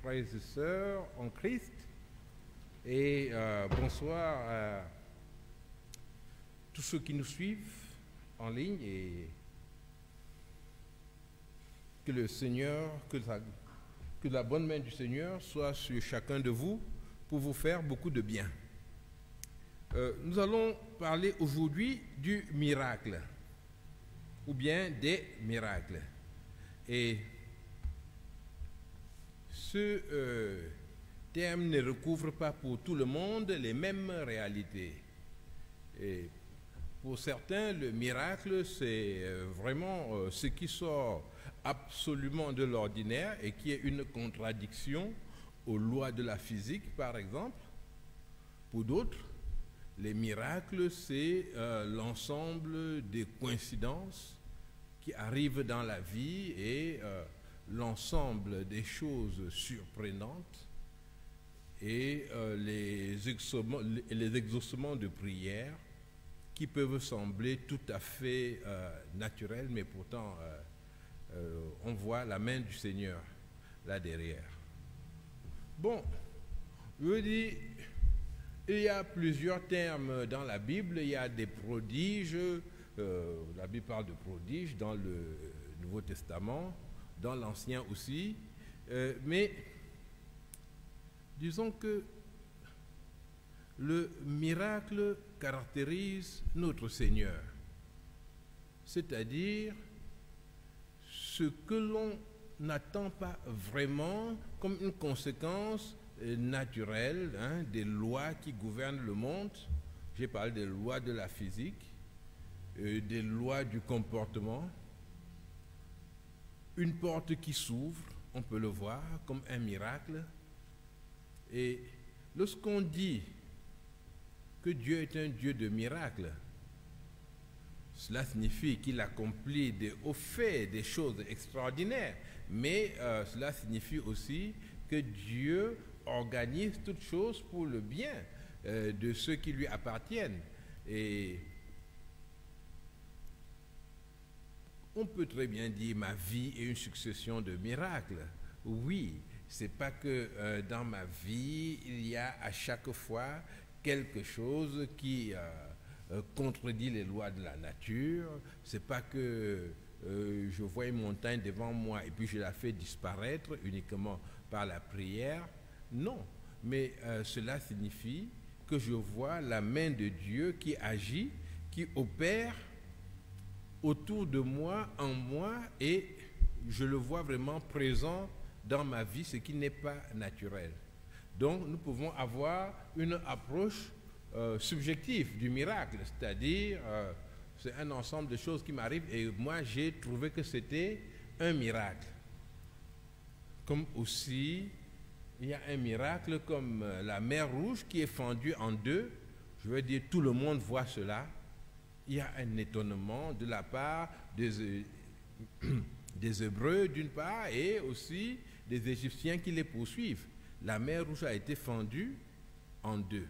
frères et sœurs en Christ, et bonsoir à tous ceux qui nous suivent en ligne, et que le Seigneur, que la bonne main du Seigneur soit sur chacun de vous pour vous faire beaucoup de bien. Nous allons parler aujourd'hui du miracle, ou bien des miracles. Et ce terme ne recouvre pas pour tout le monde les mêmes réalités. Et pour certains, le miracle, c'est vraiment ce qui sort absolument de l'ordinaire et qui est une contradiction aux lois de la physique, par exemple. Pour d'autres, les miracles, c'est l'ensemble des coïncidences qui arrivent dans la vie et l'ensemble des choses surprenantes et les exaucements de prière qui peuvent sembler tout à fait naturels, mais pourtant on voit la main du Seigneur là derrière. Bon, je veux dire, il y a plusieurs termes dans la Bible. Il y a des prodiges, la Bible parle de prodiges dans le Nouveau Testament, dans l'Ancien aussi, mais disons que le miracle caractérise notre Seigneur, c'est-à-dire ce que l'on n'attend pas vraiment comme une conséquence naturelle des lois qui gouvernent le monde. J'ai parlé des lois de la physique, des lois du comportement. Une porte qui s'ouvre, on peut le voir comme un miracle. Et lorsqu'on dit que Dieu est un Dieu de miracles, cela signifie qu'il accomplit des hauts faits, des choses extraordinaires, mais cela signifie aussi que Dieu organise toutes choses pour le bien de ceux qui lui appartiennent. Et on peut très bien dire ma vie est une succession de miracles. Oui, c'est pas que dans ma vie il y a à chaque fois quelque chose qui contredit les lois de la nature. C'est pas que je vois une montagne devant moi et puis je la fais disparaître uniquement par la prière. Non, mais cela signifie que je vois la main de Dieu qui agit, qui opère autour de moi, en moi, et je le vois vraiment présent dans ma vie, ce qui n'est pas naturel. Donc nous pouvons avoir une approche subjective du miracle, c'est-à-dire c'est un ensemble de choses qui m'arrivent et moi j'ai trouvé que c'était un miracle. Comme aussi il y a un miracle comme la mer Rouge qui est fendue en deux. Je veux dire, tout le monde voit cela. Il y a un étonnement de la part des Hébreux d'une part et aussi des Égyptiens qui les poursuivent. La mer Rouge a été fendue en deux.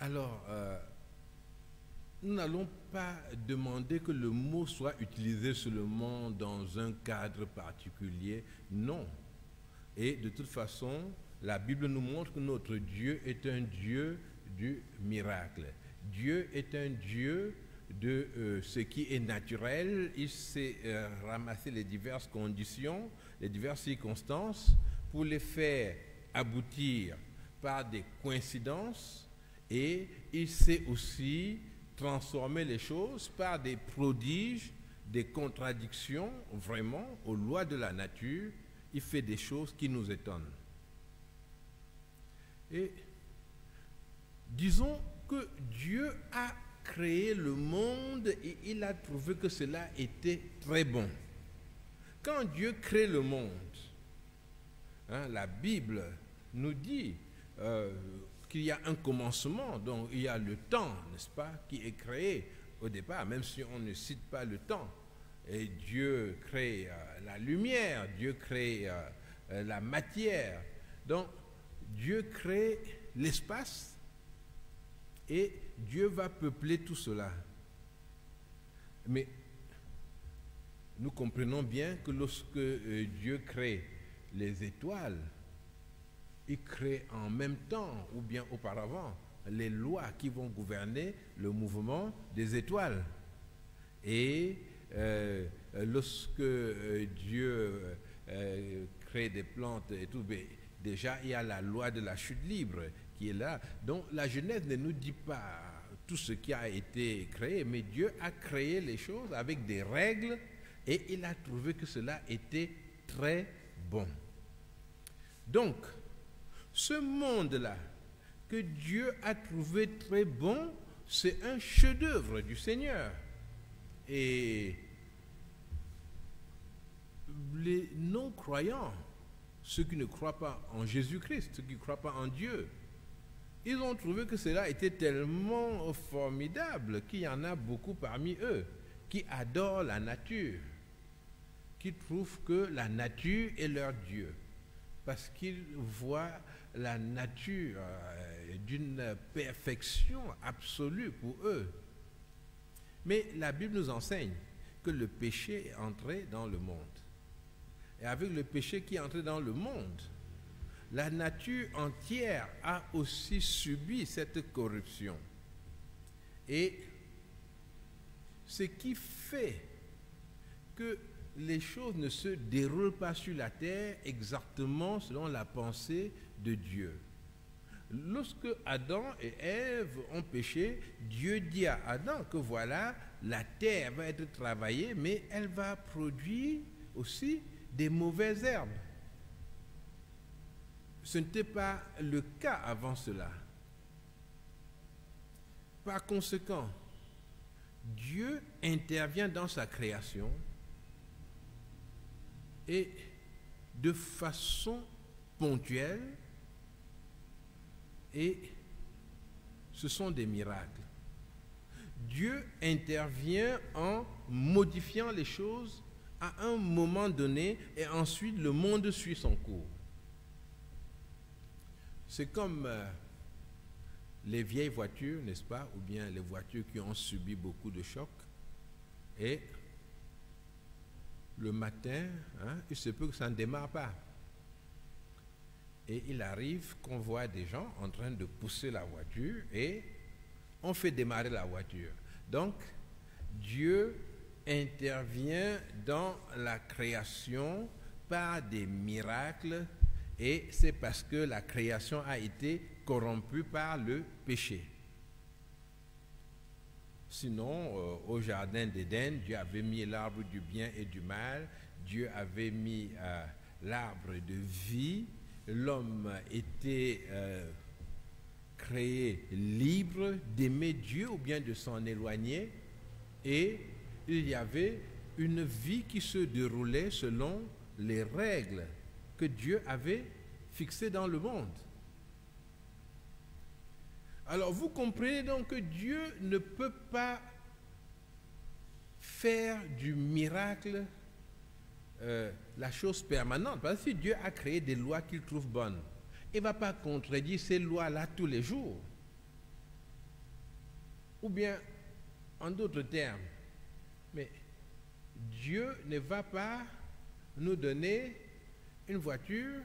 Alors, nous n'allons pas demander que le mot soit utilisé seulement dans un cadre particulier. Non. Et de toute façon, la Bible nous montre que notre Dieu est un Dieu du miracle. Dieu est un Dieu de ce qui est naturel. Il sait ramasser les diverses conditions, les diverses circonstances pour les faire aboutir par des coïncidences, et il sait aussi transformer les choses par des prodiges, des contradictions vraiment aux lois de la nature. Il fait des choses qui nous étonnent. Et disons que Dieu a créé le monde et il a trouvé que cela était très bon. Quand Dieu crée le monde, la Bible nous dit qu'il y a un commencement, donc il y a le temps, n'est-ce pas, qui est créé au départ, même si on ne cite pas le temps. Et Dieu crée la lumière, Dieu crée la matière. Donc Dieu crée l'espace et Dieu va peupler tout cela. Mais nous comprenons bien que lorsque Dieu crée les étoiles, il crée en même temps ou bien auparavant les lois qui vont gouverner le mouvement des étoiles. Et lorsque Dieu crée des plantes et tout, déjà il y a la loi de la chute libre qui est là. Donc la Genèse ne nous dit pas tout ce qui a été créé, mais Dieu a créé les choses avec des règles et il a trouvé que cela était très bon. Donc, ce monde-là que Dieu a trouvé très bon, c'est un chef-d'œuvre du Seigneur. Et les non-croyants, ceux qui ne croient pas en Jésus-Christ, ceux qui ne croient pas en Dieu, ils ont trouvé que cela était tellement formidable qu'il y en a beaucoup parmi eux qui adorent la nature, qui trouvent que la nature est leur Dieu, parce qu'ils voient la nature d'une perfection absolue pour eux. Mais la Bible nous enseigne que le péché est entré dans le monde. Et avec le péché qui est entré dans le monde, la nature entière a aussi subi cette corruption. Et ce qui fait que les choses ne se déroulent pas sur la terre exactement selon la pensée de Dieu. Lorsque Adam et Ève ont péché, Dieu dit à Adam que voilà, la terre va être travaillée, mais elle va produire aussi des mauvaises herbes. Ce n'était pas le cas avant cela. Par conséquent, Dieu intervient dans sa création et de façon ponctuelle, et ce sont des miracles. Dieu intervient en modifiant les choses à un moment donné et ensuite le monde suit son cours. C'est comme les vieilles voitures, n'est-ce pas, ou bien les voitures qui ont subi beaucoup de chocs. Et le matin, il se peut que ça ne démarre pas. Et il arrive qu'on voit des gens en train de pousser la voiture et on fait démarrer la voiture. Donc, Dieu intervient dans la création par des miracles et c'est parce que la création a été corrompue par le péché. Sinon, au jardin d'Éden, Dieu avait mis l'arbre du bien et du mal, Dieu avait mis l'arbre de vie, l'homme était créé libre d'aimer Dieu ou bien de s'en éloigner, et il y avait une vie qui se déroulait selon les règles que Dieu avait fixées dans le monde. Alors vous comprenez donc que Dieu ne peut pas faire du miracle la chose permanente. Parce que si Dieu a créé des lois qu'il trouve bonnes, il ne va pas contredire ces lois-là tous les jours. Ou bien, en d'autres termes, mais Dieu ne va pas nous donner une voiture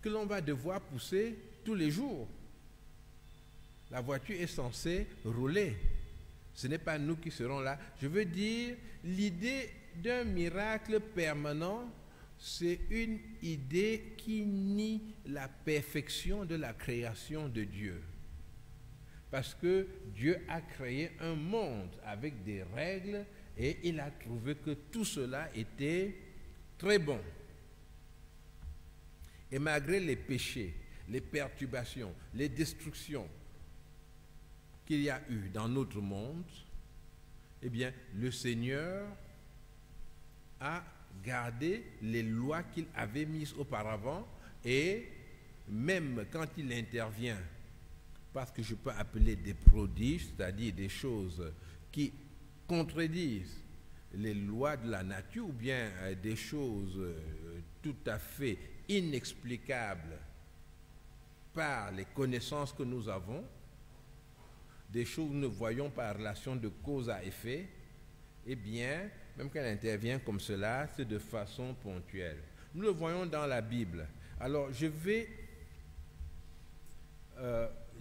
que l'on va devoir pousser tous les jours. La voiture est censée rouler. Ce n'est pas nous qui serons là. Je veux dire, l'idée d'un miracle permanent, c'est une idée qui nie la perfection de la création de Dieu. Parce que Dieu a créé un monde avec des règles et il a trouvé que tout cela était très bon. Et malgré les péchés, les perturbations, les destructions qu'il y a eu dans notre monde, eh bien, le Seigneur a gardé les lois qu'il avait mises auparavant et même quand il intervient, parce que je peux appeler des prodiges, c'est-à-dire des choses qui contredisent les lois de la nature ou bien des choses tout à fait inexplicables par les connaissances que nous avons, des choses que nous voyons par relation de cause à effet, eh bien, même quand elle intervient comme cela, c'est de façon ponctuelle. Nous le voyons dans la Bible. Alors, je vais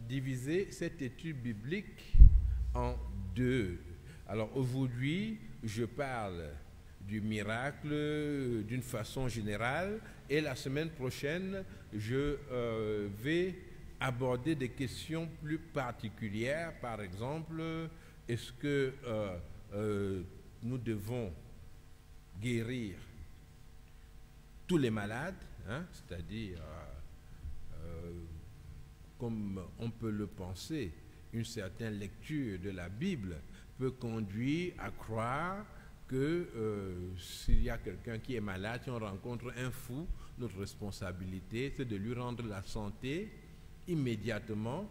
diviser cette étude biblique en deux. Alors, aujourd'hui, je parle du miracle d'une façon générale, et la semaine prochaine, je vais aborder des questions plus particulières. Par exemple, est-ce que nous devons guérir tous les malades, hein, c'est-à-dire, comme on peut le penser, une certaine lecture de la Bible peut conduire à croire que s'il y a quelqu'un qui est malade, si on rencontre un fou, notre responsabilité, c'est de lui rendre la santé immédiatement,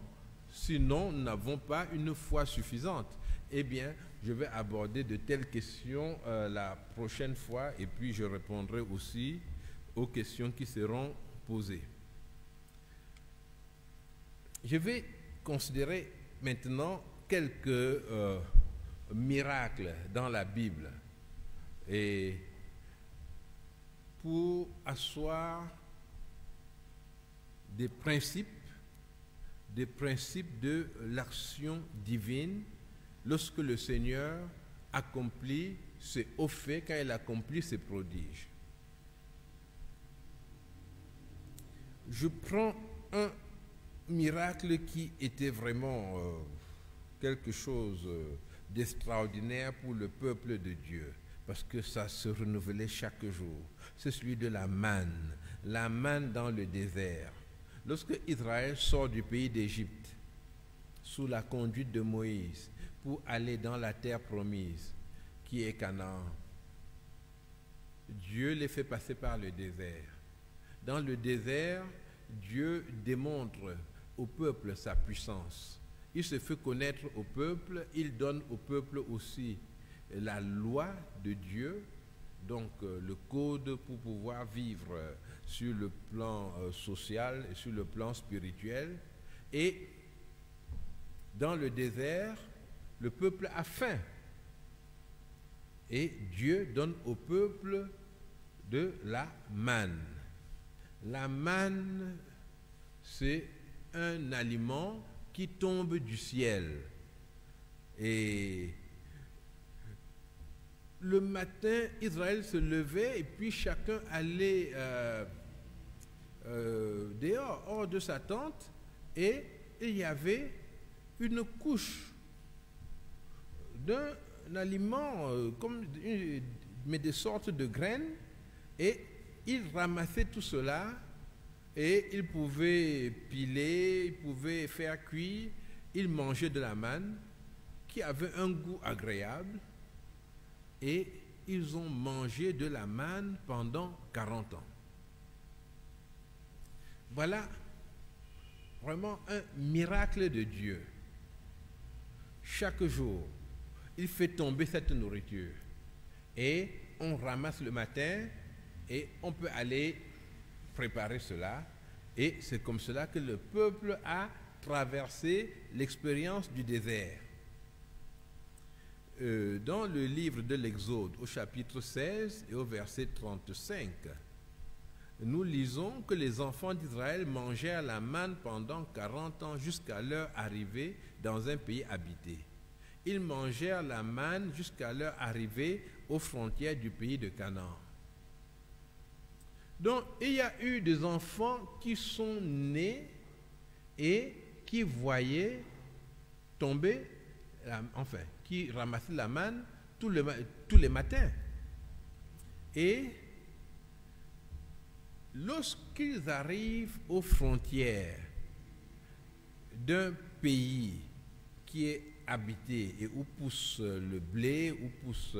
sinon nous n'avons pas une foi suffisante. Eh bien, je vais aborder de telles questions la prochaine fois, et puis je répondrai aussi aux questions qui seront posées. Je vais considérer maintenant quelques miracles dans la Bible, et pour asseoir des principes de l'action divine lorsque le Seigneur accomplit ses hauts faits, quand il accomplit ses prodiges. Je prends un miracle qui était vraiment quelque chose d'extraordinaire pour le peuple de Dieu, parce que ça se renouvelait chaque jour. C'est celui de la manne dans le désert. Lorsque Israël sort du pays d'Égypte, sous la conduite de Moïse, pour aller dans la terre promise, qui est Canaan, Dieu les fait passer par le désert. Dans le désert, Dieu démontre au peuple sa puissance. Il se fait connaître au peuple, il donne au peuple aussi la loi de Dieu, donc le code pour pouvoir vivre sur le plan social et sur le plan spirituel. Et dans le désert, le peuple a faim. Et Dieu donne au peuple de la manne. La manne, c'est un aliment qui tombe du ciel. Et le matin, Israël se levait et puis chacun allait dehors, hors de sa tente, et il y avait une couche d'un aliment, mais des sortes de graines, et il ramassait tout cela, et il pouvait piler, il pouvait faire cuire, il mangeait de la manne qui avait un goût agréable, et ils ont mangé de la manne pendant 40 ans. Voilà vraiment un miracle de Dieu. Chaque jour, il fait tomber cette nourriture et on ramasse le matin et on peut aller préparer cela, et c'est comme cela que le peuple a traversé l'expérience du désert. Dans le livre de l'Exode, au chapitre 16 et au verset 35, nous lisons que les enfants d'Israël mangèrent la manne pendant 40 ans jusqu'à leur arrivée dans un pays habité. Ils mangèrent la manne jusqu'à leur arrivée aux frontières du pays de Canaan. Donc, il y a eu des enfants qui sont nés et qui voyaient tomber, qui ramassaient la manne tous les matins. Et lorsqu'ils arrivent aux frontières d'un pays qui est habité et où pousse le blé, où pousse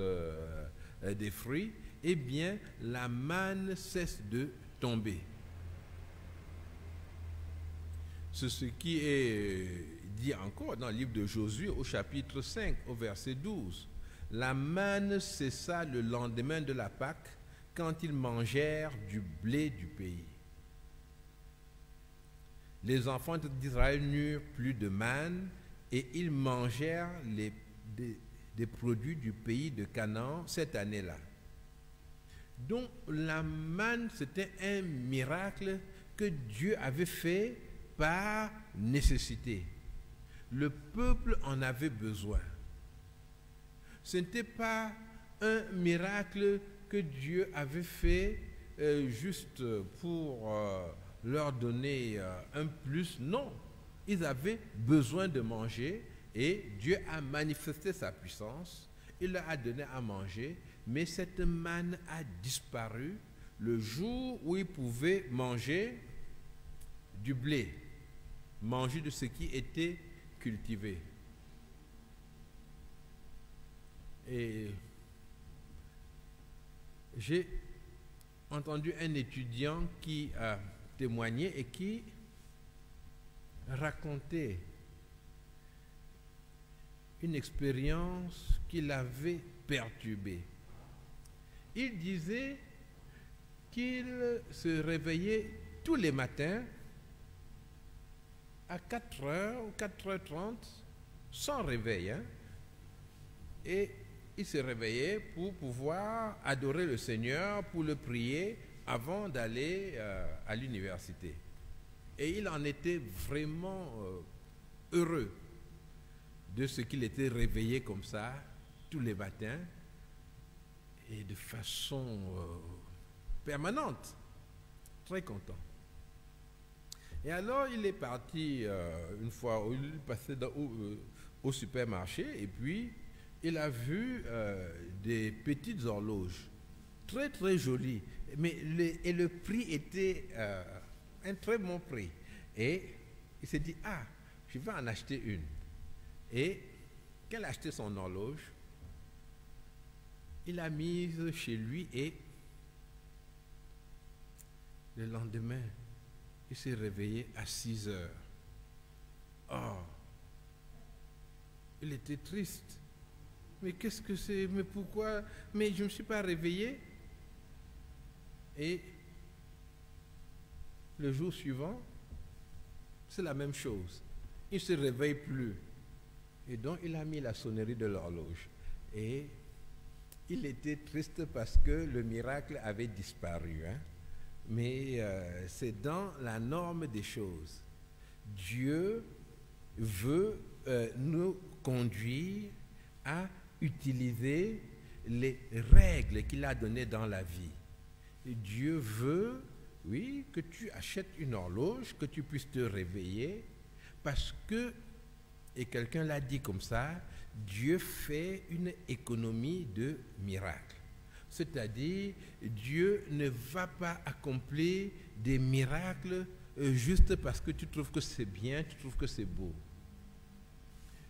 des fruits, eh bien, la manne cesse de tomber. C'est ce qui est dit encore dans le livre de Josué au chapitre 5, au verset 12. La manne cessa le lendemain de la Pâque, quand ils mangèrent du blé du pays. Les enfants d'Israël n'eurent plus de manne et ils mangèrent des produits du pays de Canaan cette année-là. Donc la manne, c'était un miracle que Dieu avait fait par nécessité. Le peuple en avait besoin. Ce n'était pas un miracle que Dieu avait fait juste pour leur donner un plus. Non, ils avaient besoin de manger et Dieu a manifesté sa puissance. Il leur a donné à manger, mais cette manne a disparu le jour où ils pouvaient manger du blé, manger de ce qui était cultivé. Et j'ai entendu un étudiant qui a témoigné et qui racontait une expérience qui l'avait perturbé. Il disait qu'il se réveillait tous les matins à 4h ou 4h30 sans réveil, et il se réveillait pour pouvoir adorer le Seigneur, pour le prier avant d'aller à l'université. Et il en était vraiment heureux de ce qu'il était réveillé comme ça tous les matins et de façon permanente, très content. Et alors il est parti une fois, il passait au supermarché et puis il a vu des petites horloges très très jolies, mais le prix était un très bon prix. Et il s'est dit, ah, je vais en acheter une. Et quand il a acheté son horloge, il l'a mise chez lui et le lendemain, il s'est réveillé à 6 heures. Oh, il était triste. Mais qu'est-ce que c'est? Mais pourquoi? Mais je ne me suis pas réveillé. Et le jour suivant, c'est la même chose. Il ne se réveille plus. Et donc, il a mis la sonnerie de l'horloge. Et il était triste parce que le miracle avait disparu. Mais c'est dans la norme des choses. Dieu veut nous conduire à utiliser les règles qu'il a données dans la vie. Et Dieu veut, oui, que tu achètes une horloge, que tu puisses te réveiller, parce que, et quelqu'un l'a dit comme ça, Dieu fait une économie de miracles. C'est-à-dire, Dieu ne va pas accomplir des miracles juste parce que tu trouves que c'est bien, tu trouves que c'est beau.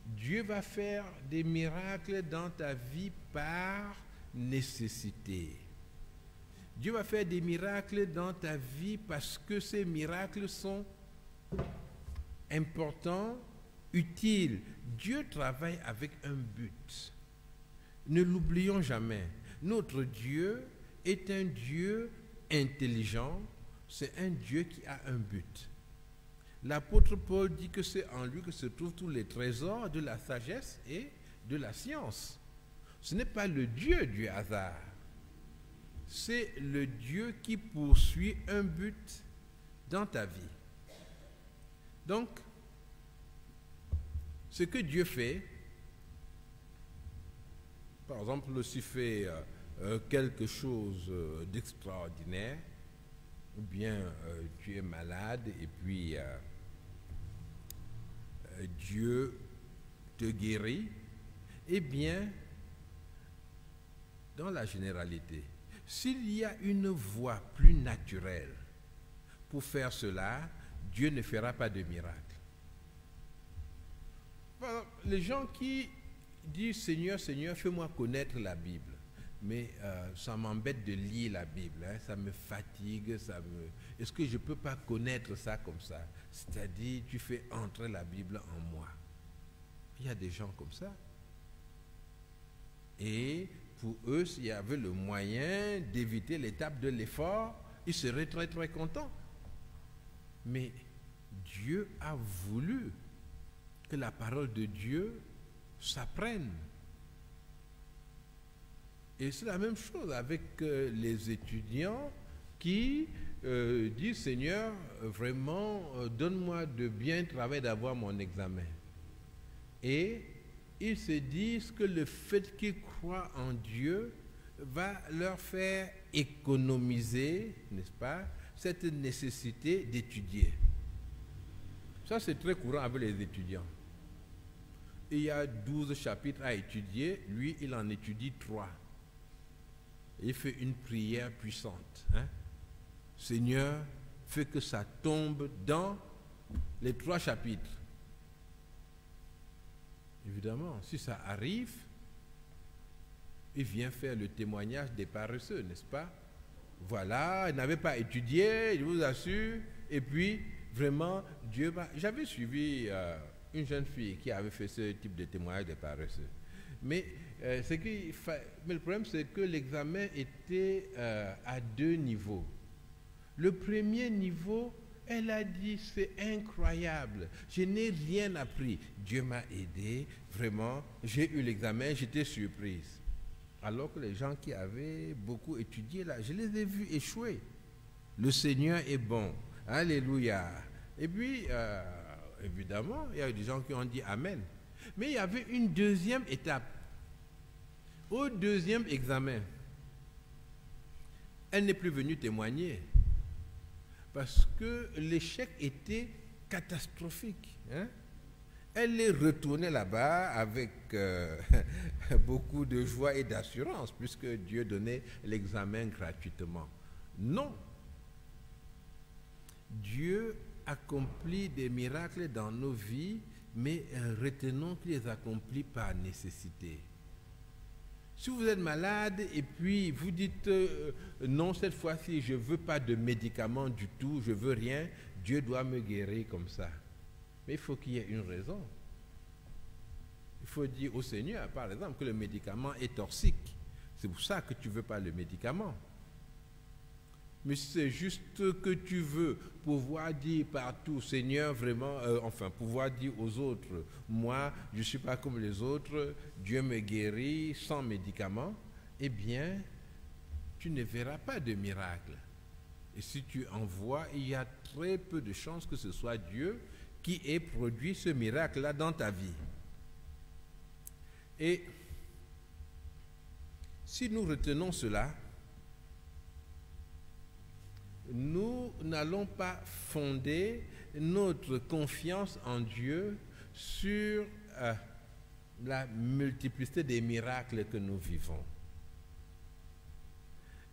Dieu va faire des miracles dans ta vie par nécessité. Dieu va faire des miracles dans ta vie parce que ces miracles sont importants, utiles. Dieu travaille avec un but. Ne l'oublions jamais. Notre Dieu est un Dieu intelligent, c'est un Dieu qui a un but. L'apôtre Paul dit que c'est en lui que se trouvent tous les trésors de la sagesse et de la science. Ce n'est pas le Dieu du hasard. C'est le Dieu qui poursuit un but dans ta vie. Donc, ce que Dieu fait, par exemple, s'il fait quelque chose d'extraordinaire, ou bien tu es malade et puis Dieu te guérit, eh bien, dans la généralité, s'il y a une voie plus naturelle pour faire cela, Dieu ne fera pas de miracle. Les gens qui disent « Seigneur, Seigneur, fais-moi connaître la Bible », mais ça m'embête de lire la Bible, ça me fatigue, est-ce que je ne peux pas connaître ça comme ça? C'est-à-dire, tu fais entrer la Bible en moi. Il y a des gens comme ça. Et pour eux, s'il y avait le moyen d'éviter l'étape de l'effort, ils seraient très très contents. Mais Dieu a voulu que la parole de Dieu s'apprenne. Et c'est la même chose avec les étudiants qui disent, Seigneur, vraiment, donne-moi de bien travailler d'avoir mon examen. Et ils se disent que le fait qu'ils croient en Dieu va leur faire économiser, n'est-ce pas, cette nécessité d'étudier. Ça, c'est très courant avec les étudiants. Il y a 12 chapitres à étudier, lui, il en étudie 3. Il fait une prière puissante. Seigneur, fais que ça tombe dans les 3 chapitres. Évidemment, si ça arrive, il vient faire le témoignage des paresseux, n'est-ce pas? Voilà, il n'avait pas étudié, je vous assure, et puis, vraiment, Dieu va... J'avais suivi une jeune fille qui avait fait ce type de témoignage des paresseux. Mais le problème, c'est que l'examen était à 2 niveaux. Le premier niveau, elle a dit, c'est incroyable, je n'ai rien appris. Dieu m'a aidé, vraiment, j'ai eu l'examen, j'étais surprise. Alors que les gens qui avaient beaucoup étudié, là, je les ai vus échouer. Le Seigneur est bon. Alléluia. Et puis, évidemment, il y a eu des gens qui ont dit Amen. Mais il y avait une deuxième étape. Au deuxième examen, elle n'est plus venue témoigner. Parce que l'échec était catastrophique. Elle est retournée là-bas avec beaucoup de joie et d'assurance, puisque Dieu donnait l'examen gratuitement. Non. Dieu accomplit des miracles dans nos vies, mais retenons qu'il les accomplit par nécessité. Si vous êtes malade et puis vous dites non, cette fois-ci, je ne veux pas de médicaments du tout, je ne veux rien, Dieu doit me guérir comme ça. Mais il faut qu'il y ait une raison. Il faut dire au Seigneur, par exemple, que le médicament est toxique. C'est pour ça que tu ne veux pas le médicament. Mais c'est juste que tu veux pouvoir dire partout, Seigneur, vraiment, pouvoir dire aux autres, moi, je ne suis pas comme les autres, Dieu me guérit sans médicament, eh bien, tu ne verras pas de miracle. Et si tu en vois, il y a très peu de chances que ce soit Dieu qui ait produit ce miracle-là dans ta vie. Et si nous retenons cela, nous n'allons pas fonder notre confiance en Dieu sur la multiplicité des miracles que nous vivons.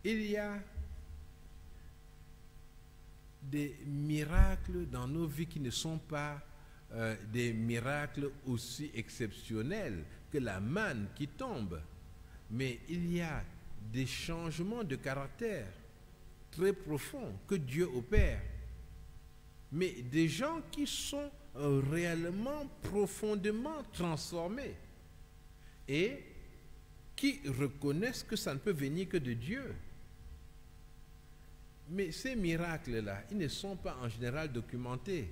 Il y a des miracles dans nos vies qui ne sont pas des miracles aussi exceptionnels que la manne qui tombe, mais il y a des changements de caractère très profonds que Dieu opère, mais des gens qui sont réellement profondément transformés et qui reconnaissent que ça ne peut venir que de Dieu. Mais ces miracles-là, ils ne sont pas en général documentés.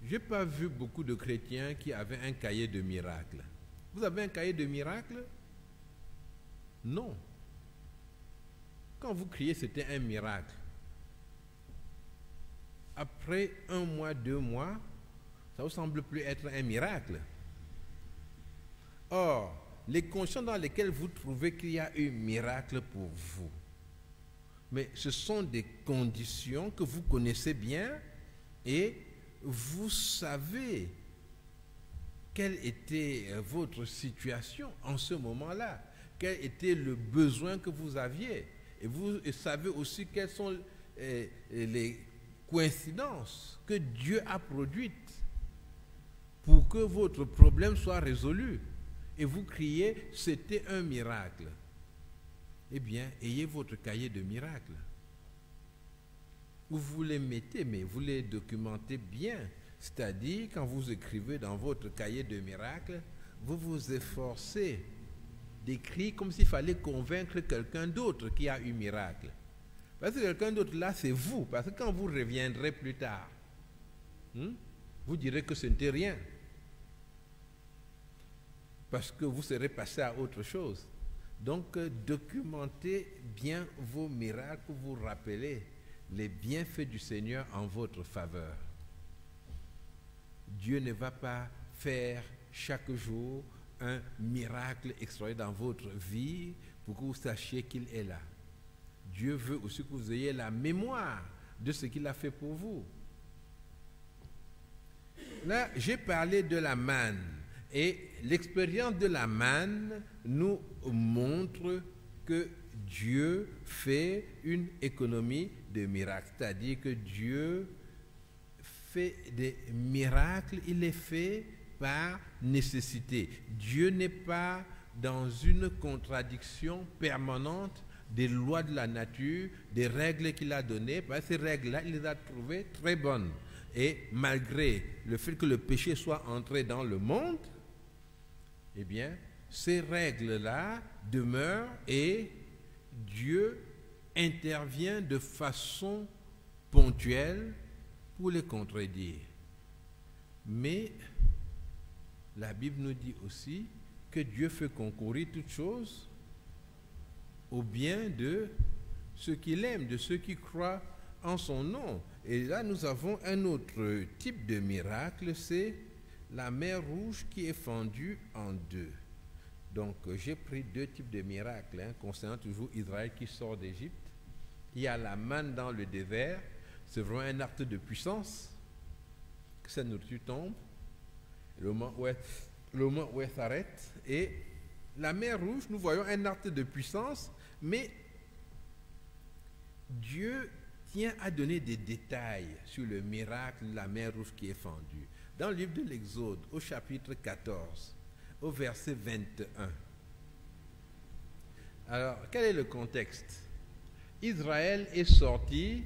Je n'ai pas vu beaucoup de chrétiens qui avaient un cahier de miracles. Vous avez un cahier de miracles? Non. Quand vous criez, c'était un miracle. Après 1 mois, 2 mois, ça ne vous semble plus être un miracle. Or, les conditions dans lesquelles vous trouvez qu'il y a eu miracle pour vous, mais ce sont des conditions que vous connaissez bien et vous savez quelle était votre situation en ce moment-là, quel était le besoin que vous aviez. Et vous savez aussi quelles sont les coïncidences que Dieu a produites pour que votre problème soit résolu. Et vous criez, c'était un miracle. Eh bien, ayez votre cahier de miracles. Vous les mettez, mais vous les documentez bien. C'est-à-dire, quand vous écrivez dans votre cahier de miracles, vous vous efforcez d'écrire comme s'il fallait convaincre quelqu'un d'autre qui a eu miracle. Parce que quelqu'un d'autre là, c'est vous. Parce que quand vous reviendrez plus tard, vous direz que ce n'était rien. parce que vous serez passé à autre chose. Donc, documentez bien vos miracles pour vous rappeler les bienfaits du Seigneur en votre faveur. Dieu ne va pas faire chaque jour un miracle extraordinaire dans votre vie pour que vous sachiez qu'il est là. Dieu veut aussi que vous ayez la mémoire de ce qu'il a fait pour vous. Là, j'ai parlé de la manne. Et l'expérience de la manne nous montre que Dieu fait une économie de miracles. C'est-à-dire que Dieu fait des miracles, il les fait par nécessité. Dieu n'est pas dans une contradiction permanente des lois de la nature, des règles qu'il a données. Parce que ces règles-là, il les a trouvées très bonnes. Et malgré le fait que le péché soit entré dans le monde, eh bien, ces règles-là demeurent et Dieu intervient de façon ponctuelle pour les contredire. Mais la Bible nous dit aussi que Dieu fait concourir toutes choses au bien de ceux qu'il aime, de ceux qui croient en son nom. Et là, nous avons un autre type de miracle, c'est la mer Rouge qui est fendue en deux. Donc, j'ai pris deux types de miracles concernant toujours Israël qui sort d'Égypte. Il y a la manne dans le désert, c'est vraiment un acte de puissance, que sa nourriture tombe, le moment où elle s'arrête. Et la mer Rouge, nous voyons un acte de puissance, mais Dieu tient à donner des détails sur le miracle de la mer Rouge qui est fendue. Dans le livre de l'Exode, au chapitre 14, au verset 21. Alors, quel est le contexte? Israël est sorti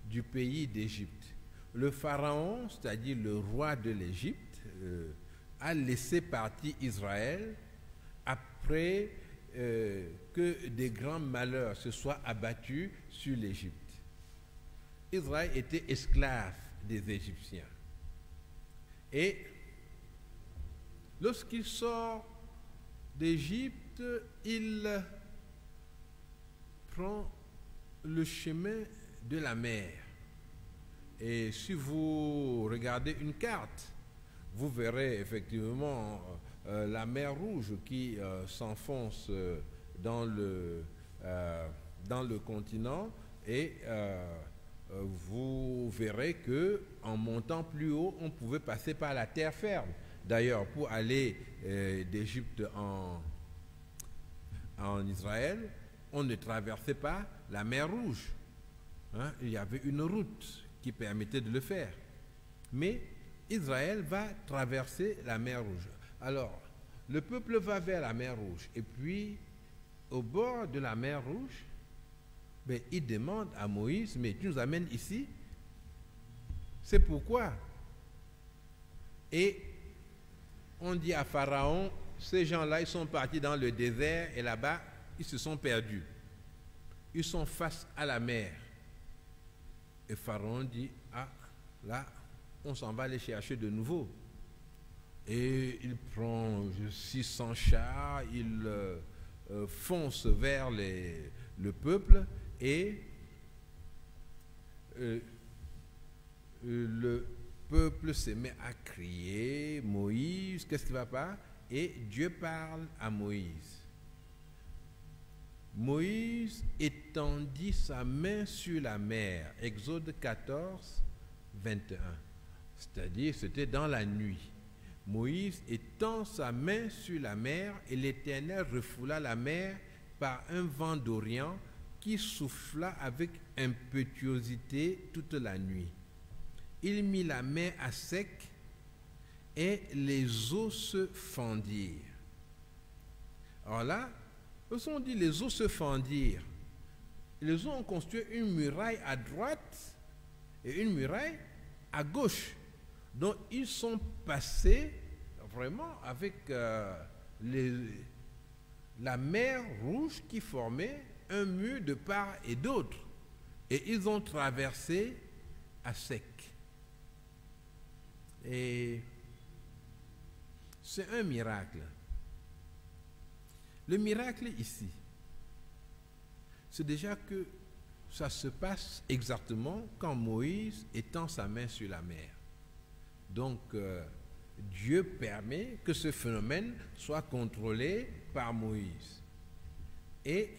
du pays d'Égypte. Le pharaon, c'est-à-dire le roi de l'Égypte, a laissé partir Israël après que des grands malheurs se soient abattus sur l'Égypte. Israël était esclave des Égyptiens. Et lorsqu'il sort d'Égypte, il prend le chemin de la mer. Et si vous regardez une carte, vous verrez effectivement la mer Rouge qui s'enfonce dans le continent et vous verrez que en montant plus haut, on pouvait passer par la terre ferme. D'ailleurs, pour aller d'Égypte en Israël, on ne traversait pas la mer Rouge. Il y avait une route qui permettait de le faire. Mais Israël va traverser la mer Rouge. Alors, le peuple va vers la mer Rouge. Et puis, au bord de la mer Rouge, il demande à Moïse, mais tu nous amènes ici? C'est pourquoi? Et on dit à Pharaon, ces gens-là, ils sont partis dans le désert et là-bas, ils se sont perdus. Ils sont face à la mer. Et Pharaon dit, ah, là, on s'en va les chercher de nouveau. Et il prend 600 chars, il fonce vers le peuple et le peuple se met à crier, Moïse, qu'est-ce qui ne va pas? Et Dieu parle à Moïse. Moïse étendit sa main sur la mer. Exode 14, 21. C'est-à-dire, c'était dans la nuit. Moïse étend sa main sur la mer et l'Éternel refoula la mer par un vent d'Orient qui souffla avec impétuosité toute la nuit. Il mit la mer à sec et les eaux se fendirent. Alors là, on dit les eaux se fendirent. Les eaux ont construit une muraille à droite et une muraille à gauche. Donc ils sont passés vraiment avec la mer Rouge qui formait un mur de part et d'autre. Et ils ont traversé à sec. Et c'est un miracle. Le miracle ici, c'est déjà que ça se passe exactement quand Moïse étend sa main sur la mer. Donc, Dieu permet que ce phénomène soit contrôlé par Moïse. Et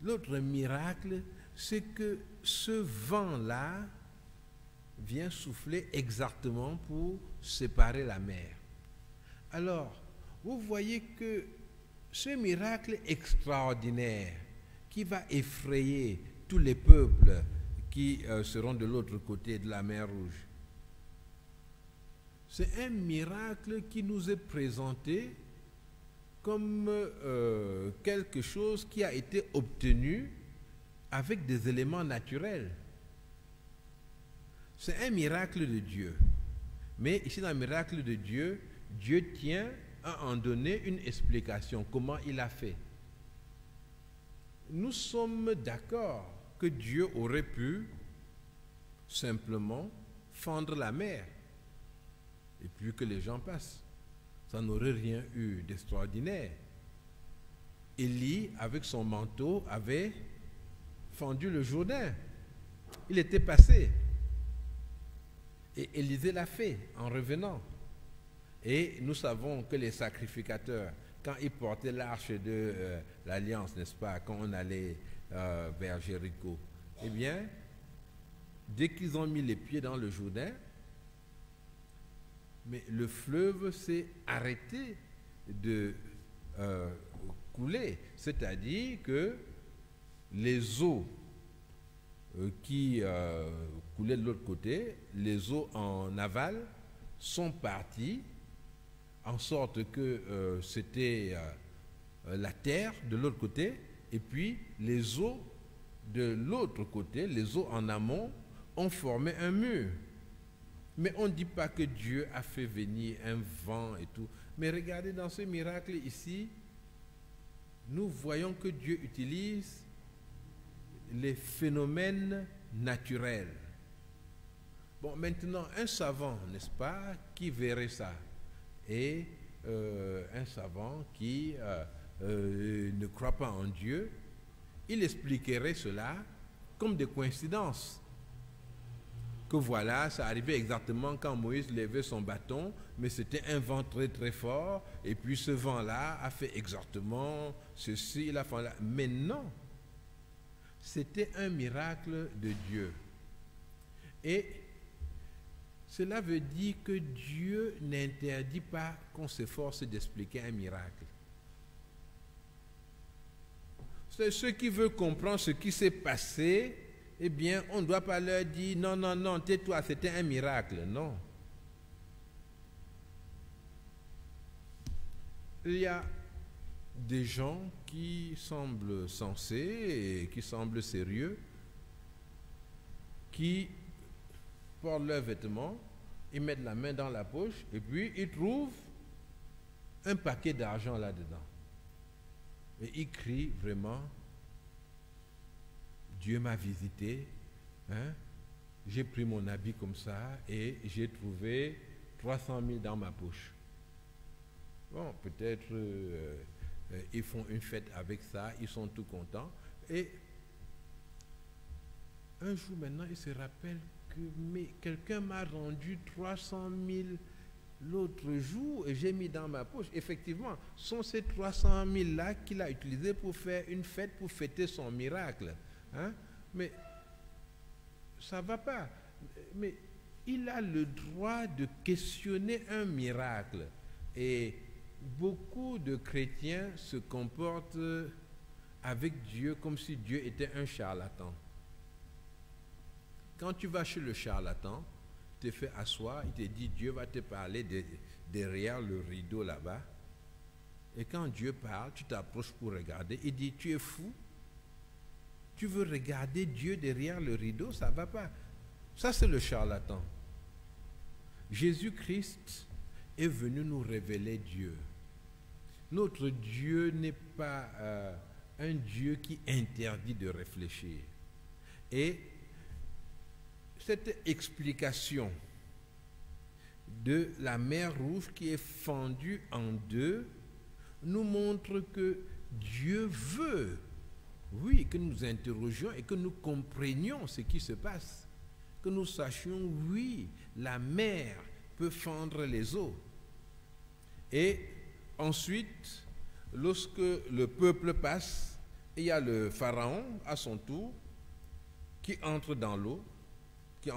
l'autre miracle, c'est que ce vent-là vient souffler exactement pour séparer la mer. Alors, vous voyez que ce miracle extraordinaire qui va effrayer tous les peuples qui seront de l'autre côté de la mer Rouge, c'est un miracle qui nous est présenté comme quelque chose qui a été obtenu avec des éléments naturels. C'est un miracle de Dieu. Mais ici, dans le miracle de Dieu, Dieu tient à en donner une explication, comment il a fait. Nous sommes d'accord que Dieu aurait pu simplement fendre la mer et puis que les gens passent. Ça n'aurait rien eu d'extraordinaire. Élie, avec son manteau, avait fendu le Jourdain. Il était passé. Et Élisée l'a fait en revenant. Et nous savons que les sacrificateurs, quand ils portaient l'arche de l'Alliance, n'est-ce pas, quand on allait vers Jéricho, eh bien, dès qu'ils ont mis les pieds dans le Jourdain, mais le fleuve s'est arrêté de couler. C'est-à-dire que les eaux qui coulaient de l'autre côté, les eaux en aval, sont parties, en sorte que c'était la terre de l'autre côté, et puis les eaux de l'autre côté, les eaux en amont, ont formé un mur. Mais on ne dit pas que Dieu a fait venir un vent et tout. Mais regardez, dans ce miracle ici, nous voyons que Dieu utilise les phénomènes naturels. Bon, maintenant, un savant, n'est-ce pas, qui verrait ça, et un savant qui ne croit pas en Dieu, il expliquerait cela comme des coïncidences. Que voilà, ça arrivait exactement quand Moïse levait son bâton, mais c'était un vent très très fort, et puis ce vent-là a fait exactement ceci, il a fait là. Mais non, c'était un miracle de Dieu. Et cela veut dire que Dieu n'interdit pas qu'on s'efforce d'expliquer un miracle. C'est ceux qui veulent comprendre ce qui s'est passé, eh bien, on ne doit pas leur dire non, non, non, tais-toi, c'était un miracle. Non. Il y a des gens qui semblent sensés et qui semblent sérieux, qui portent leurs vêtements, ils mettent la main dans la poche et puis ils trouvent un paquet d'argent là-dedans. Et ils crient vraiment, Dieu m'a visité, hein? J'ai pris mon habit comme ça et j'ai trouvé 300 000 dans ma poche. Bon, peut-être ils font une fête avec ça, ils sont tout contents. Et un jour maintenant, ils se rappellent que quelqu'un m'a rendu 300 000 l'autre jour et j'ai mis dans ma poche. Effectivement, ce sont ces 300 000 là qu'il a utilisés pour faire une fête, pour fêter son miracle. Hein? Mais ça ne va pas. Mais il a le droit de questionner un miracle. Et beaucoup de chrétiens se comportent avec Dieu comme si Dieu était un charlatan. Quand tu vas chez le charlatan, tu te fais asseoir, il te dit Dieu va te parler derrière le rideau là-bas. Et quand Dieu parle, tu t'approches pour regarder, il dit tu es fou. Tu veux regarder Dieu derrière le rideau, ça ne va pas. Ça, c'est le charlatan. Jésus-Christ est venu nous révéler Dieu. Notre Dieu n'est pas un Dieu qui interdit de réfléchir. Et cette explication de la mer Rouge qui est fendue en deux nous montre que Dieu veut, oui, que nous interrogions et que nous comprenions ce qui se passe. Que nous sachions, oui, la mer peut fendre les eaux. Et ensuite, lorsque le peuple passe, il y a le pharaon à son tour qui entre dans l'eau, qui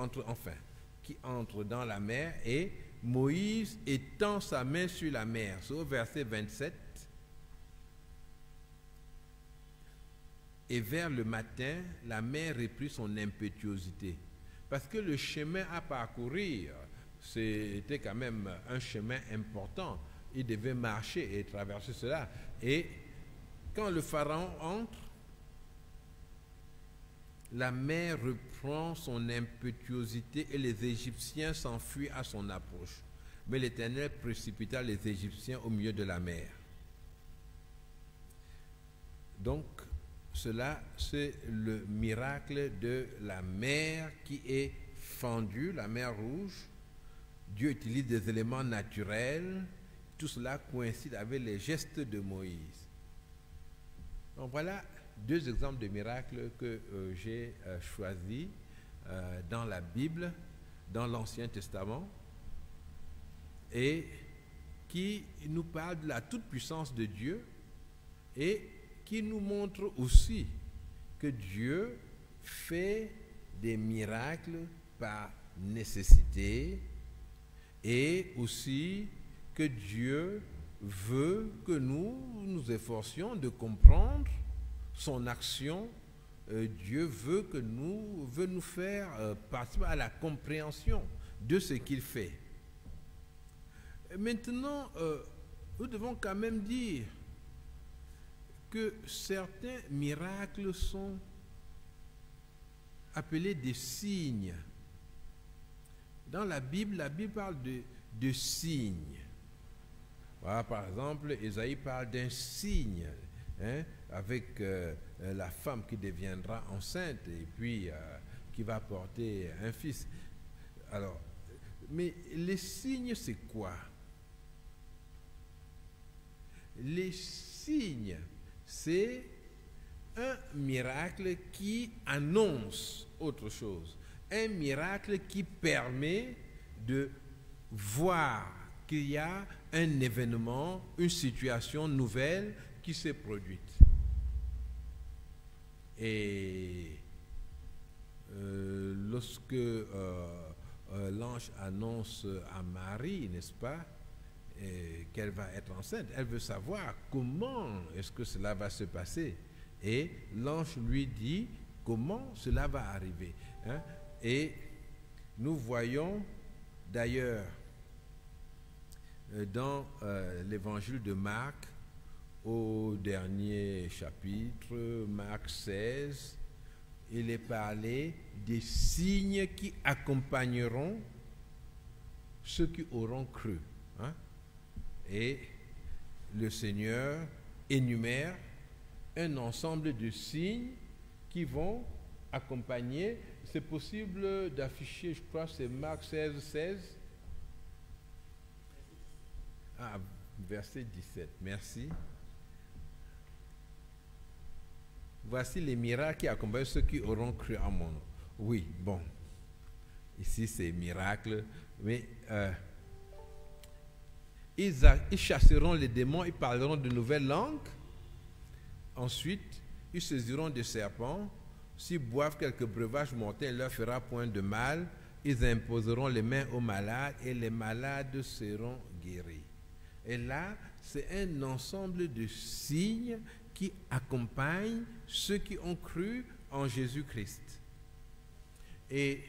entre dans la mer, et Moïse étend sa main sur la mer. C'est au verset 27. Et vers le matin, la mer reprit son impétuosité. Parce que le chemin à parcourir, c'était quand même un chemin important. Il devait marcher et traverser cela. Et quand le pharaon entre, la mer reprend son impétuosité et les Égyptiens s'enfuient à son approche. Mais l'Éternel précipita les Égyptiens au milieu de la mer. Donc, cela, c'est le miracle de la mer qui est fendue, la mer Rouge. Dieu utilise des éléments naturels. Tout cela coïncide avec les gestes de Moïse. Donc voilà deux exemples de miracles que j'ai choisis dans la Bible, dans l'Ancien Testament, et qui nous parlent de la toute-puissance de Dieu et qui nous montre aussi que Dieu fait des miracles par nécessité et aussi que Dieu veut que nous nous efforcions de comprendre son action. Dieu veut nous faire participer à la compréhension de ce qu'il fait. Maintenant, nous devons quand même dire que certains miracles sont appelés des signes. Dans la Bible parle de signes. Voilà, par exemple, Ésaïe parle d'un signe, avec la femme qui deviendra enceinte et puis qui va porter un fils. Alors, mais les signes, c'est quoi? Les signes, c'est un miracle qui annonce autre chose. Un miracle qui permet de voir qu'il y a un événement, une situation nouvelle qui s'est produite. Et lorsque l'ange annonce à Marie, n'est-ce pas, qu'elle va être enceinte, elle veut savoir comment est-ce que cela va se passer. Et l'ange lui dit comment cela va arriver. Et nous voyons d'ailleurs dans l'évangile de Marc, au dernier chapitre, Marc 16, il est parlé des signes qui accompagneront ceux qui auront cru. Et le Seigneur énumère un ensemble de signes qui vont accompagner. C'est possible d'afficher, je crois, c'est Marc 16, 16. Ah, verset 17, merci. Voici les miracles qui accompagnent ceux qui auront cru en mon nom. Oui, bon. Ici, c'est miracle, mais ils chasseront les démons, ils parleront de nouvelles langues. Ensuite, ils saisiront des serpents. S'ils boivent quelques breuvages mortels, il ne leur fera point de mal. Ils imposeront les mains aux malades et les malades seront guéris. Et là, c'est un ensemble de signes qui accompagnent ceux qui ont cru en Jésus-Christ. Et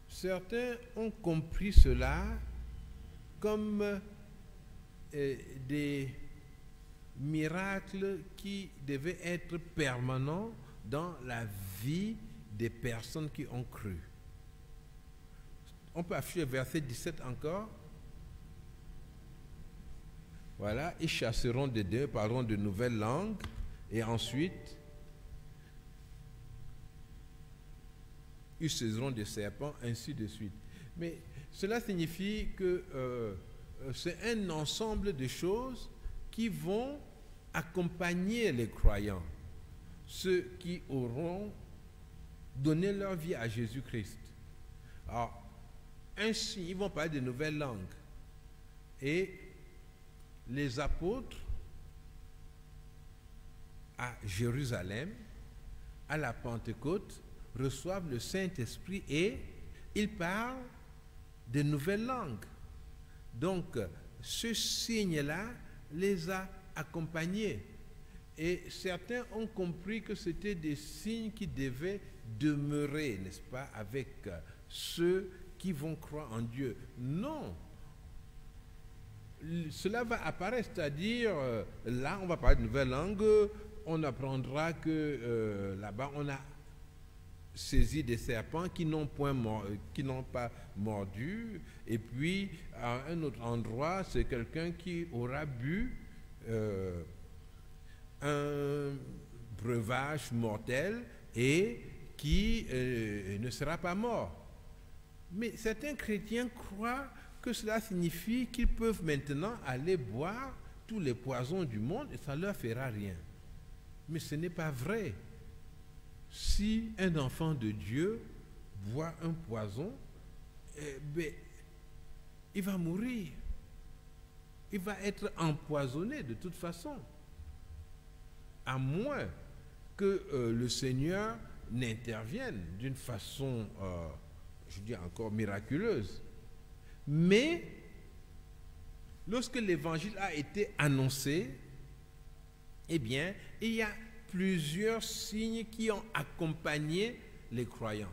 certains ont compris cela comme des miracles qui devaient être permanents dans la vie des personnes qui ont cru. On peut afficher verset 17 encore. Voilà, ils chasseront des démons, parleront de nouvelles langues, et ensuite, ils saisiront des serpents, ainsi de suite. Mais cela signifie que c'est un ensemble de choses qui vont accompagner les croyants, ceux qui auront donné leur vie à Jésus-Christ. Alors, ainsi, ils vont parler de nouvelles langues. Et les apôtres à Jérusalem, à la Pentecôte, reçoivent le Saint-Esprit et ils parlent de nouvelles langues. Donc, ce signe-là les a accompagnés. Et certains ont compris que c'était des signes qui devaient demeurer, n'est-ce pas, avec ceux qui vont croire en Dieu. Non. Cela va apparaître, c'est-à-dire, là, on va parler de nouvelles langues, on apprendra que là-bas, on a saisi des serpents qui n'ont pas mordu, et puis, à un autre endroit, c'est quelqu'un qui aura bu un breuvage mortel et qui ne sera pas mort. Mais certains chrétiens croient que cela signifie qu'ils peuvent maintenant aller boire tous les poisons du monde et ça ne leur fera rien. Mais ce n'est pas vrai. Si un enfant de Dieu boit un poison, il va mourir. Il va être empoisonné de toute façon. À moins que le Seigneur n'intervienne d'une façon, je dis encore, miraculeuse. Mais, lorsque l'évangile a été annoncé, eh bien, il y a plusieurs signes qui ont accompagné les croyants.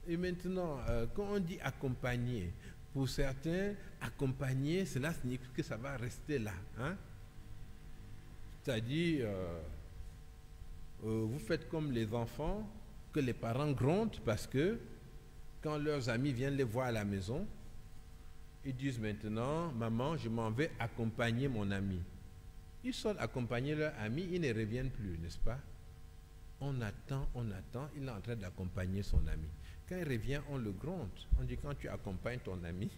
Et maintenant, quand on dit accompagner, pour certains, accompagner, cela signifie que ça va rester là. Hein? C'est-à-dire, vous faites comme les enfants, que les parents grondent parce que quand leurs amis viennent les voir à la maison, ils disent maintenant, maman, je m'en vais accompagner mon ami. Ils sortent accompagner leur ami, ils ne reviennent plus, n'est-ce pas? On attend, il est en train d'accompagner son ami. Quand il revient, on le gronde. On dit, quand tu accompagnes ton ami,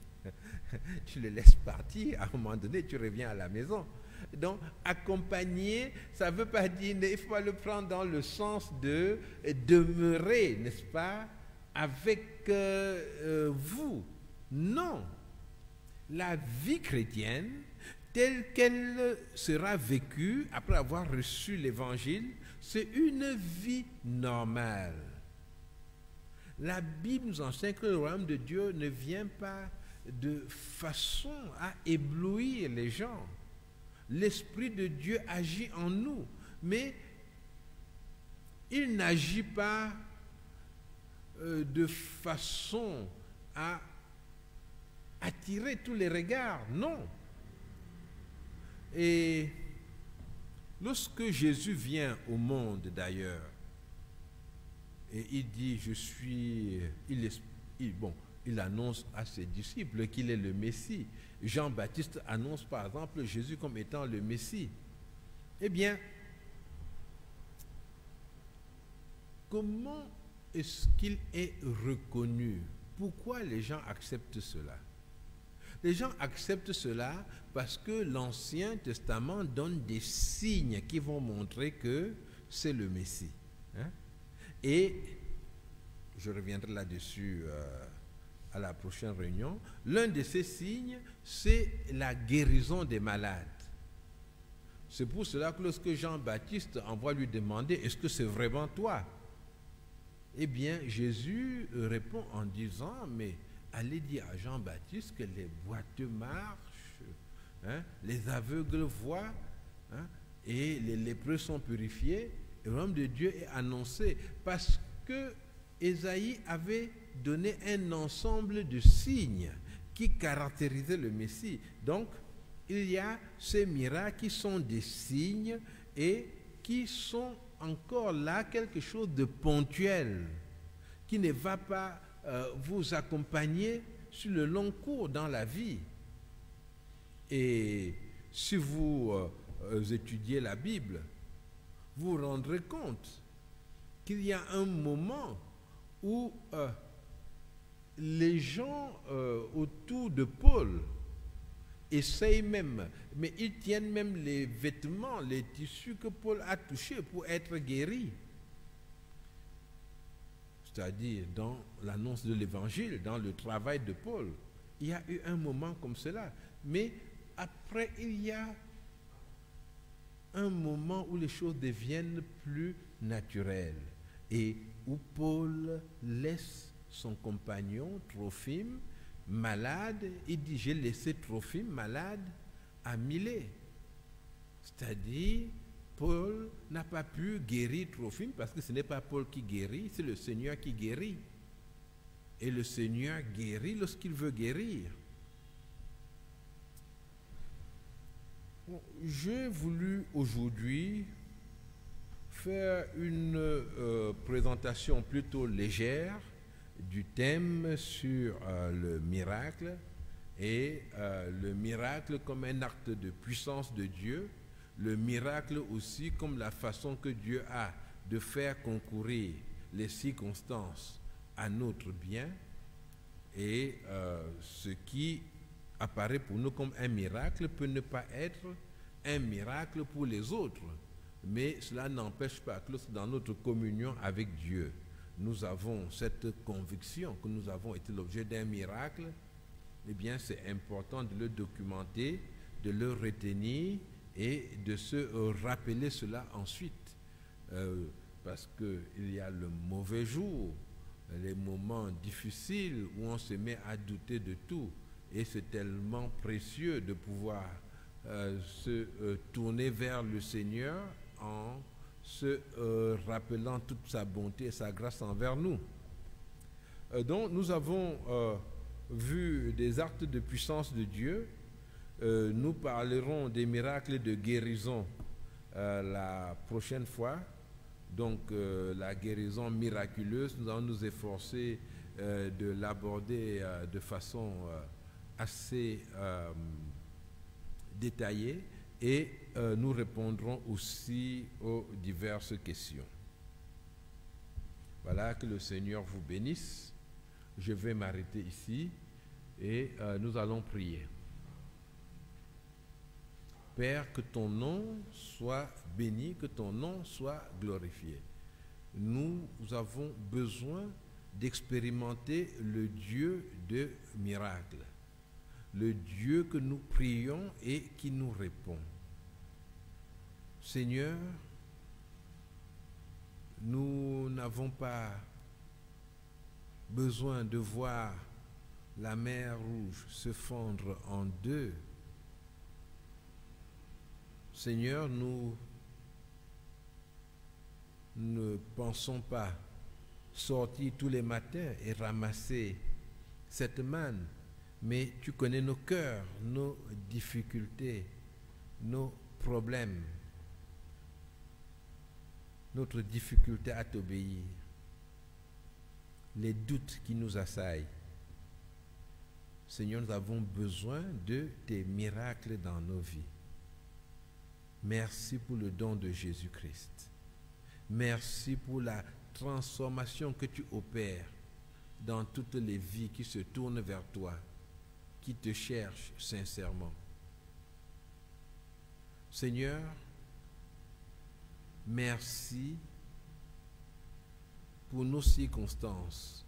tu le laisses partir, à un moment donné, tu reviens à la maison. Donc, accompagner, ça ne veut pas dire, il faut le prendre dans le sens de demeurer, n'est-ce pas, avec vous. Non. La vie chrétienne, telle qu'elle sera vécue après avoir reçu l'évangile, c'est une vie normale. La Bible nous enseigne que le royaume de Dieu ne vient pas de façon à éblouir les gens. L'Esprit de Dieu agit en nous, mais il n'agit pas de façon à attirer tous les regards, non. Et lorsque Jésus vient au monde d'ailleurs, et il dit, il annonce à ses disciples qu'il est le Messie. Jean-Baptiste annonce par exemple Jésus comme étant le Messie. Eh bien, comment est-ce qu'il est reconnu? Pourquoi les gens acceptent cela? Les gens acceptent cela parce que l'Ancien Testament donne des signes qui vont montrer que c'est le Messie. Hein? Et je reviendrai là-dessus à la prochaine réunion. L'un de ces signes, c'est la guérison des malades. C'est pour cela que lorsque Jean-Baptiste envoie lui demander, est-ce que c'est vraiment toi? Eh bien, Jésus répond en disant, mais allez dire à Jean-Baptiste que les boiteux marchent, hein, les aveugles voient, hein, et les lépreux sont purifiés. Le royaume de Dieu est annoncé parce que Ésaïe avait donné un ensemble de signes qui caractérisaient le Messie. Donc, il y a ces miracles qui sont des signes et qui sont encore là quelque chose de ponctuel, qui ne va pas vous accompagner sur le long cours dans la vie. Et si vous étudiez la Bible, vous vous rendrez compte qu'il y a un moment où les gens autour de Paul essayent même, mais ils tiennent même les vêtements, les tissus que Paul a touchés pour être guéri. C'est-à-dire dans l'annonce de l'évangile, dans le travail de Paul. Il y a eu un moment comme cela. Mais après, il y a un moment où les choses deviennent plus naturelles et où Paul laisse son compagnon Trophime malade. Il dit, j'ai laissé Trophime malade à Milet. C'est-à-dire, Paul n'a pas pu guérir Trophime parce que ce n'est pas Paul qui guérit, c'est le Seigneur qui guérit. Et le Seigneur guérit lorsqu'il veut guérir. Bon, j'ai voulu aujourd'hui faire une présentation plutôt légère du thème sur le miracle et le miracle comme un acte de puissance de Dieu, le miracle aussi comme la façon que Dieu a de faire concourir les circonstances à notre bien et ce qui apparaît pour nous comme un miracle peut ne pas être un miracle pour les autres, mais cela n'empêche pas que dans notre communion avec Dieu, nous avons cette conviction que nous avons été l'objet d'un miracle, eh bien c'est important de le documenter, de le retenir et de se rappeler cela ensuite, parce qu'il y a le mauvais jour, les moments difficiles où on se met à douter de tout, et c'est tellement précieux de pouvoir se tourner vers le Seigneur en se rappelant toute sa bonté et sa grâce envers nous. Donc nous avons vu des actes de puissance de Dieu. Nous parlerons des miracles de guérison la prochaine fois. Donc la guérison miraculeuse, nous allons nous efforcer de l'aborder de façon assez détaillée et nous répondrons aussi aux diverses questions. Voilà, que le Seigneur vous bénisse. Je vais m'arrêter ici et nous allons prier. Père, que ton nom soit béni, que ton nom soit glorifié. Nous avons besoin d'expérimenter le Dieu de miracles, le Dieu que nous prions et qui nous répond. Seigneur, nous n'avons pas besoin de voir la mer Rouge se fondre en deux. Seigneur, nous ne pensons pas sortir tous les matins et ramasser cette manne, mais tu connais nos cœurs, nos difficultés, nos problèmes, notre difficulté à t'obéir, les doutes qui nous assaillent. Seigneur, nous avons besoin de tes miracles dans nos vies. Merci pour le don de Jésus-Christ. Merci pour la transformation que tu opères dans toutes les vies qui se tournent vers toi, qui te cherchent sincèrement. Seigneur, merci pour nos circonstances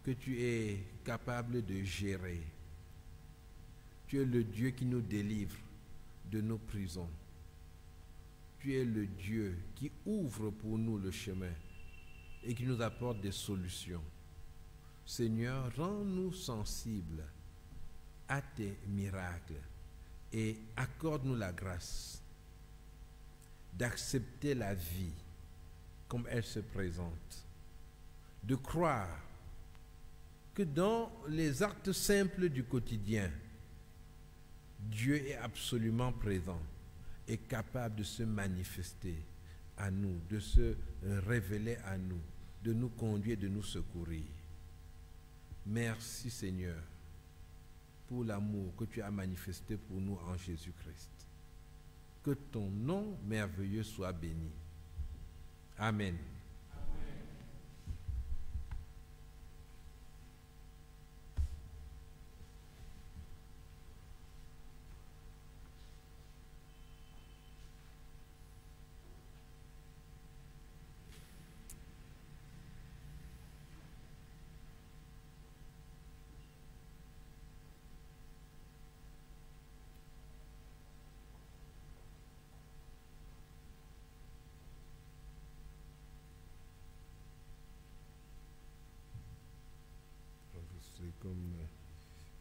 que tu es capable de gérer. Tu es le Dieu qui nous délivre de nos prisons. Tu es le Dieu qui ouvre pour nous le chemin et qui nous apporte des solutions. Seigneur, rends-nous sensibles à tes miracles et accorde-nous la grâce d'accepter la vie comme elle se présente, de croire que dans les actes simples du quotidien, Dieu est absolument présent et capable de se manifester à nous, de se révéler à nous, de nous conduire, de nous secourir. Merci Seigneur pour l'amour que tu as manifesté pour nous en Jésus-Christ. Que ton nom merveilleux soit béni. Amen.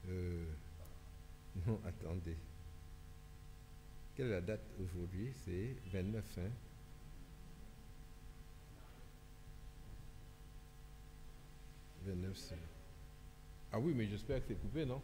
Non, attendez. Quelle est la date aujourd'hui? C'est 29, hein? 29, c'est... Ah oui, mais j'espère que c'est coupé, non?